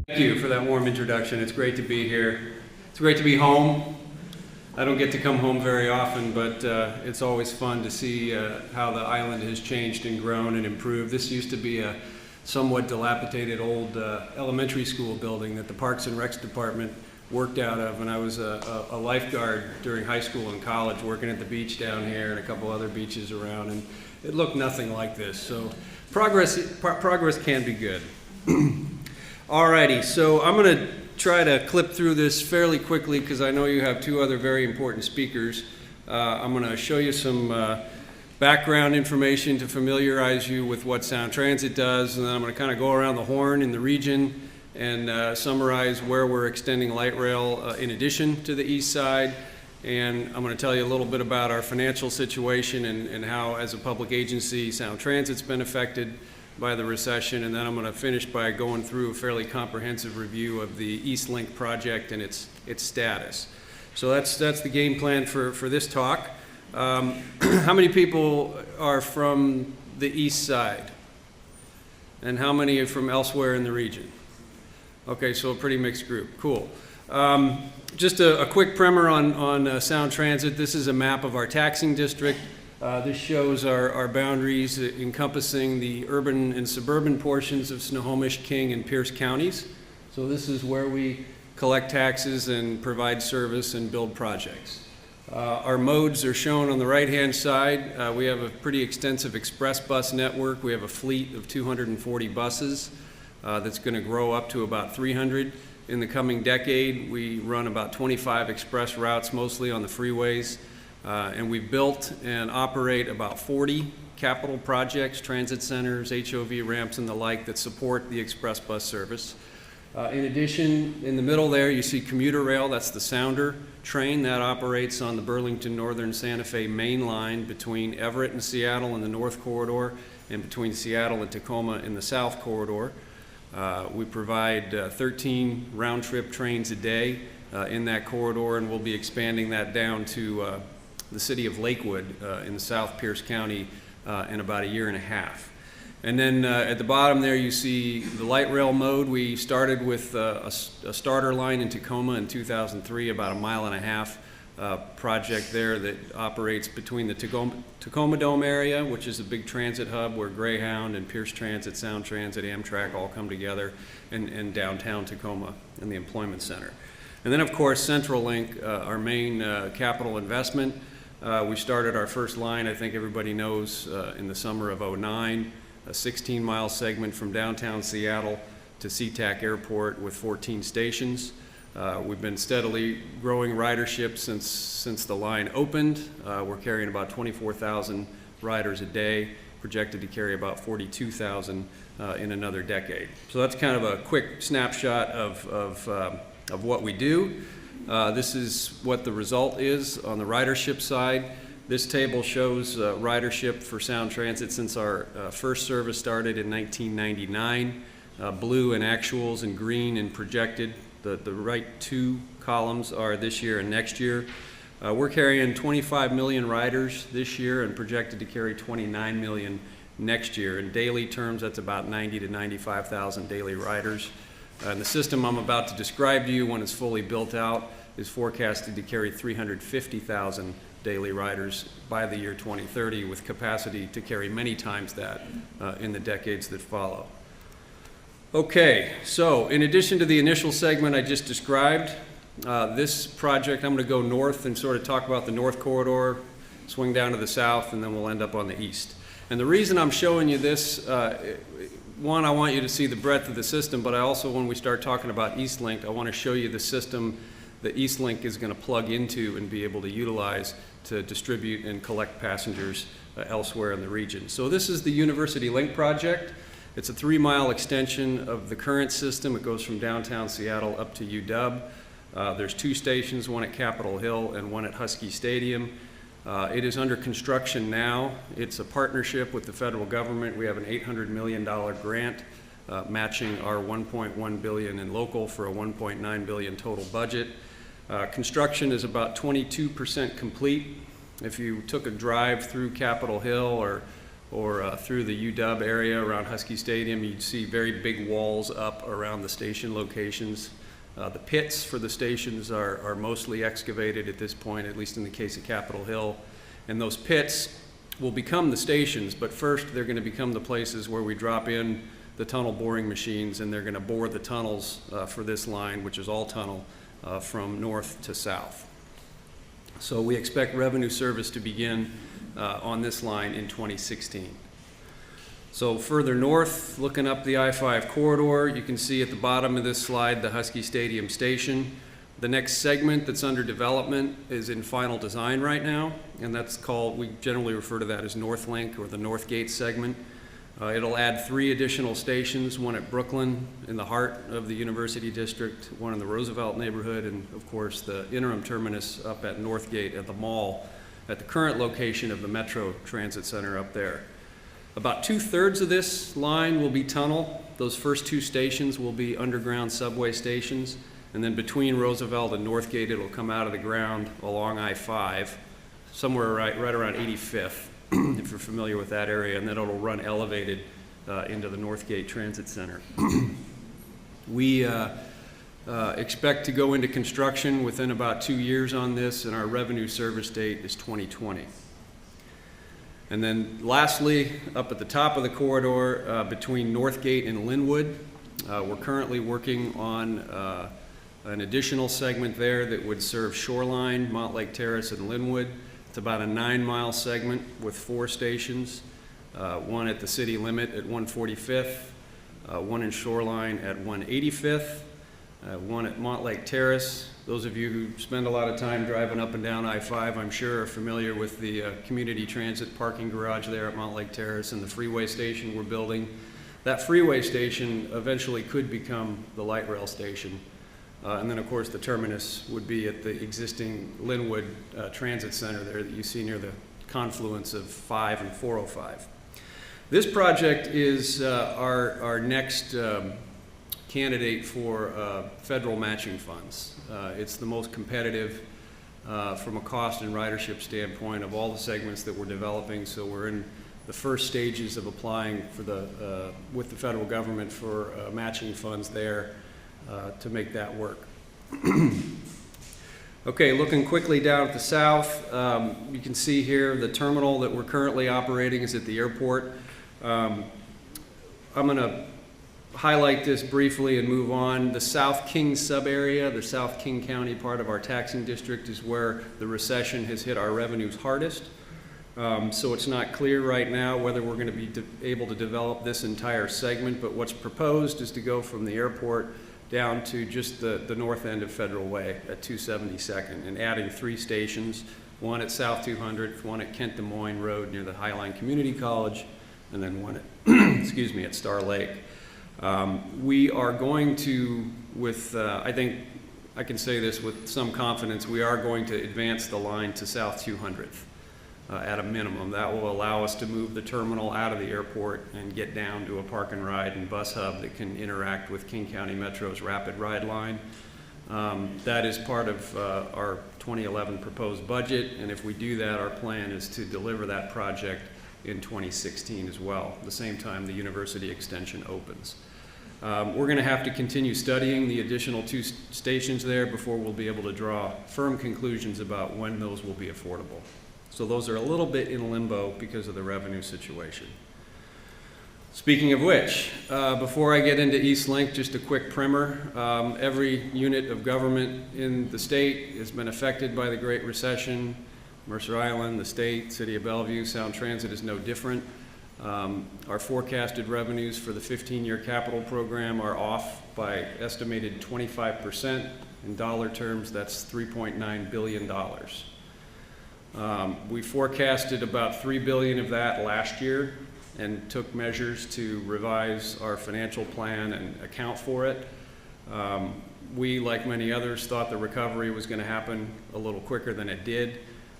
Thank you for that warm introduction. It's great to be here. It's great to be home. I don't get to come home very often, but it's always fun to see how the island has changed and grown and improved. This used to be a somewhat dilapidated old elementary school building that the Parks and Recs Department worked out of, and I was a lifeguard during high school and college working at the beach down here and a couple other beaches around, and it looked nothing like this. So progress can be good. Alrighty, so I'm going to try to clip through this fairly quickly because I know you have two other very important speakers. I'm going to show you some background information to familiarize you with what Sound Transit does, and then I'm going to kind of go around the horn in the region and summarize where we're extending light rail in addition to the east side. And I'm going to tell you a little bit about our financial situation and how, as a public agency, Sound Transit's been affected by the recession. And then I'm going to finish by going through a fairly comprehensive review of the East Link project and its status. So that's the game plan for this talk. How many people are from the east side? And how many are from elsewhere in the region? Okay, so a pretty mixed group. Cool. Just a quick primer on Sound Transit. This is a map of our taxing district. This shows our boundaries encompassing the urban and suburban portions of Snohomish, King, and Pierce counties. So this is where we collect taxes and provide service and build projects. Our modes are shown on the right-hand side. We have a pretty extensive express bus network. We have a fleet of 240 buses that's going to grow up to about 300 in the coming decade. We run about 25 express routes, mostly on the freeways. And we've built and operate about 40 capital projects, transit centers, HOV ramps, and the like that support the express bus service. In addition, in the middle there, you see commuter rail. That's the Sounder train that operates on the Burlington Northern Santa Fe main line between Everett and Seattle in the north corridor and between Seattle and Tacoma in the south corridor. We provide 13 round-trip trains a day in that corridor, and we'll be expanding that down to the city of Lakewood in the South Pierce County in about a year and a half. And then at the bottom there you see the light rail mode. We started with a starter line in Tacoma in 2003, about a mile-and-a-half project there that operates between the Tacoma Dome area, which is a big transit hub where Greyhound and Pierce Transit, Sound Transit, Amtrak all come together, and downtown Tacoma and the employment center. And then, of course, Central Link, our main capital investment. We started our first line, I think everybody knows, in the summer of '09, a 16-mile segment from downtown Seattle to SeaTac Airport with 14 stations. We've been steadily growing ridership since the line opened. We're carrying about 24,000 riders a day, projected to carry about 42,000 in another decade. So that's kind of a quick snapshot of what we do. This is what the result is on the ridership side. This table shows ridership for Sound Transit since our first service started in 1999. Blue and actuals and green and projected. The right two columns are this year and next year. We're carrying 25 million riders this year and projected to carry 29 million next year. In daily terms, that's about 90 to 95,000 daily riders. And the system I'm about to describe to you, when it's fully built out, is forecasted to carry 350,000 daily riders by the year 2030, with capacity to carry many times that in the decades that follow. Okay, so in addition to the initial segment I just described, this project, I'm going to go north and sort of talk about the north corridor, swing down to the south, and then we'll end up on the east. And the reason I'm showing you this, one, I want you to see the breadth of the system, but I also, when we start talking about East Link, I want to show you the system that East Link is going to plug into and be able to utilize to distribute and collect passengers elsewhere in the region. So this is the University Link project. It's a 3-mile extension of the current system. It goes from downtown Seattle up to UW. There's 2 stations, one at Capitol Hill and one at Husky Stadium. It is under construction now. It's a partnership with the federal government. We have an $800 million grant matching our $1.1 billion in local for a $1.9 billion total budget. Construction is about 22% complete. If you took a drive through Capitol Hill or or through the UW area around Husky Stadium, you'd see very big walls up around the station locations. The pits for the stations are mostly excavated at this point, at least in the case of Capitol Hill. And those pits will become the stations, but first they're going to become the places where we drop in the tunnel boring machines, and they're going to bore the tunnels for this line, which is all tunnel, from north to south. So we expect revenue service to begin on this line in 2016. So further north, looking up the I-5 corridor, you can see at the bottom of this slide the Husky Stadium station. The next segment that's under development is in final design right now, and that's called, we generally refer to that as North Link, or the North Gate segment. It'll add 3 additional stations, one at Brooklyn in the heart of the University District, one in the Roosevelt neighborhood, and of course the interim terminus up at North Gate at the mall at the current location of the Metro Transit Center up there. About 2/3 of this line will be tunnel. Those first 2 stations will be underground subway stations, and then between Roosevelt and North Gate it'll come out of the ground along I-5, somewhere right around 85th. If you're familiar with that area, and then it'll run elevated into the Northgate Transit Center. We expect to go into construction within about 2 years on this, and our revenue service date is 2020. And then lastly, up at the top of the corridor between Northgate and Linwood, we're currently working on an additional segment there that would serve Shoreline, Montlake Terrace, and Linwood. It's about a 9-mile segment with 4 stations, one at the city limit at 145th, one in Shoreline at 185th, one at Montlake Terrace. Those of you who spend a lot of time driving up and down I-5, I'm sure, are familiar with the community transit parking garage there at Montlake Terrace and the freeway station we're building. That freeway station eventually could become the light rail station. And then, of course, the terminus would be at the existing Linwood Transit Center there that you see near the confluence of 5 and 405. This project is our next candidate for federal matching funds. It's the most competitive from a cost and ridership standpoint of all the segments that we're developing, so we're in the first stages of applying for with the federal government for matching funds there. To make that work. Okay, looking quickly down at the south, you can see here the terminal that we're currently operating is at the airport. I'm going to highlight this briefly and move on. The South King sub-area, the South King County part of our taxing district, is where the recession has hit our revenues hardest. So it's not clear right now whether we're going to be able to develop this entire segment, but what's proposed is to go from the airport down to just the north end of Federal Way at 272nd, and adding 3 stations, one at South 200th, one at Kent Des Moines Road near the Highline Community College, and then one at, excuse me, at Star Lake. We are going to, I think I can say this with some confidence, we are going to advance the line to South 200th. At a minimum. That will allow us to move the terminal out of the airport and get down to a park and ride and bus hub that can interact with King County Metro's rapid ride line. That is part of our 2011 proposed budget, and if we do that, our plan is to deliver that project in 2016 as well, the same time the university extension opens. We're going to have to continue studying the additional 2 stations there before we'll be able to draw firm conclusions about when those will be affordable. So those are a little bit in limbo because of the revenue situation. Speaking of which, before I get into East Link, just a quick primer. Every unit of government in the state has been affected by the Great Recession. Mercer Island, the state, City of Bellevue, Sound Transit is no different. Our forecasted revenues for the 15-year capital program are off by estimated 25%. In dollar terms, that's $3.9 billion. We forecasted about $3 billion of that last year and took measures to revise our financial plan and account for it. We, like many others, thought the recovery was going to happen a little quicker than it did,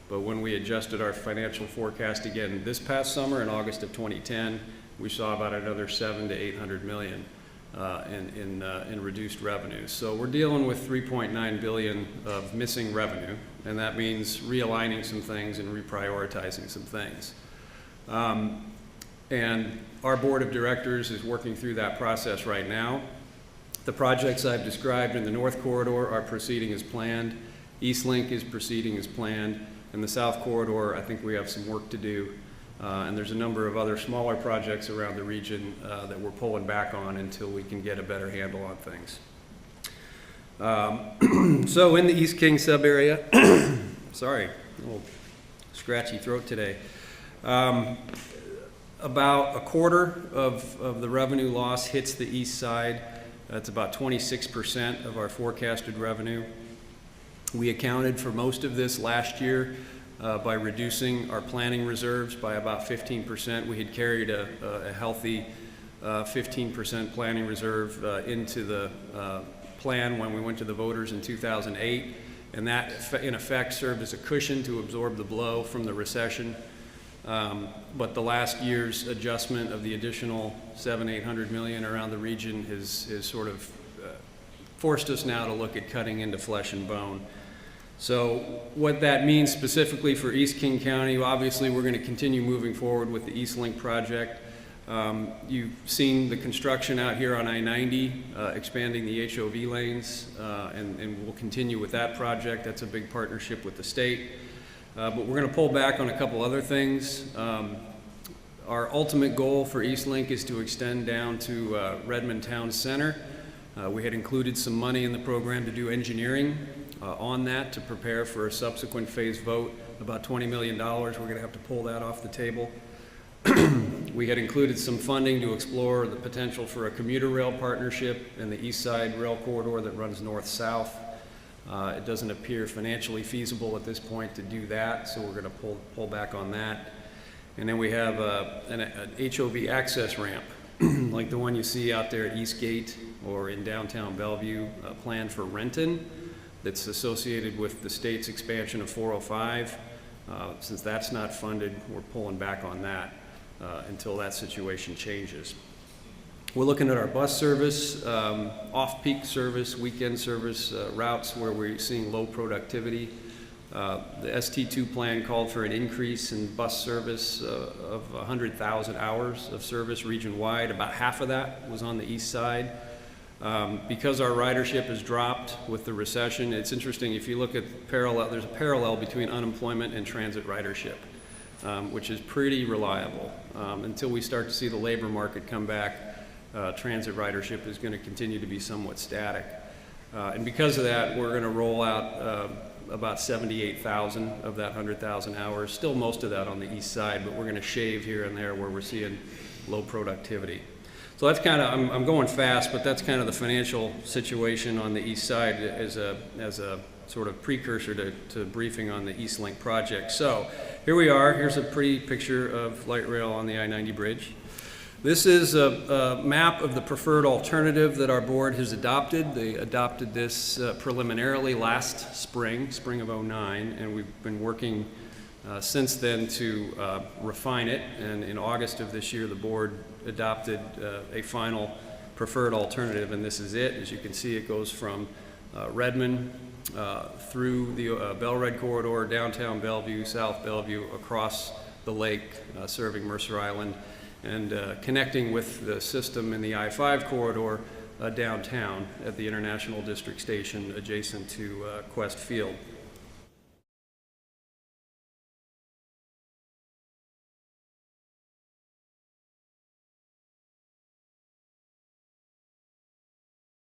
but when we adjusted our financial forecast again this past summer in August of 2010, we saw about another $700 to $800 million in reduced revenues. So we're dealing with $3.9 billion of missing revenue, and that means realigning some things and reprioritizing some things. And our board of directors is working through that process right now. The projects I've described in the North Corridor are proceeding as planned. East Link is proceeding as planned. And the South Corridor, I think we have some work to do. And there's a number of other smaller projects around the region that we're pulling back on until we can get a better handle on things. So in the East King sub-area, sorry, a little scratchy throat today. About a quarter of the revenue loss hits the east side. That's about 26% of our forecasted revenue. We accounted for most of this last year by reducing our planning reserves by about 15%. We had carried a healthy 15% planning reserve into the plan when we went to the voters in 2008, and that in effect served as a cushion to absorb the blow from the recession. But the last year's adjustment of the additional $700–800 million around the region has sort of forced us now to look at cutting into flesh and bone. So what that means specifically for East King County, obviously we're going to continue moving forward with the East Link project. You've seen the construction out here on I-90, expanding the HOV lanes, and we'll continue with that project. That's a big partnership with the state. But we're going to pull back on a couple other things. Our ultimate goal for East Link is to extend down to Redmond Town Center. We had included some money in the program to do engineering on that to prepare for a subsequent phase vote, about $20 million. We're going to have to pull that off the table. We had included some funding to explore the potential for a commuter rail partnership in the East Side Rail Corridor that runs north-south. It doesn't appear financially feasible at this point to do that, so we're going to pull back on that. And then we have an HOV access ramp, like the one you see out there at Eastgate or in downtown Bellevue, planned for Renton, that's associated with the state's expansion of 405. Since that's not funded, we're pulling back on that until that situation changes. We're looking at our bus service, off-peak service, weekend service routes where we're seeing low productivity. The ST2 plan called for an increase in bus service of 100,000 hours of service region-wide. About half of that was on the east side. Because our ridership has dropped with the recession, it's interesting, if you look at there's a parallel between unemployment and transit ridership, which is pretty reliable. Until we start to see the labor market come back, transit ridership is going to continue to be somewhat static. And because of that, we're going to roll out about 78,000 of that 100,000 hours, still most of that on the east side, but we're going to shave here and there where we're seeing low productivity. So that's kind of, I'm going fast, but that's kind of the financial situation on the east side as a sort of precursor to briefing on the East Link project. So here we are. Here's a pretty picture of light rail on the I-90 bridge. This is a map of the preferred alternative that our board has adopted. They adopted this preliminarily last spring of '09, and we've been working since then to refine it. And in August of this year, the board adopted a final preferred alternative, and this is it. As you can see, it goes from Redmond through the Bell-Red Corridor, downtown Bellevue, South Bellevue, across the lake, serving Mercer Island, and connecting with the system in the I-5 corridor downtown at the International District Station adjacent to Quest Field.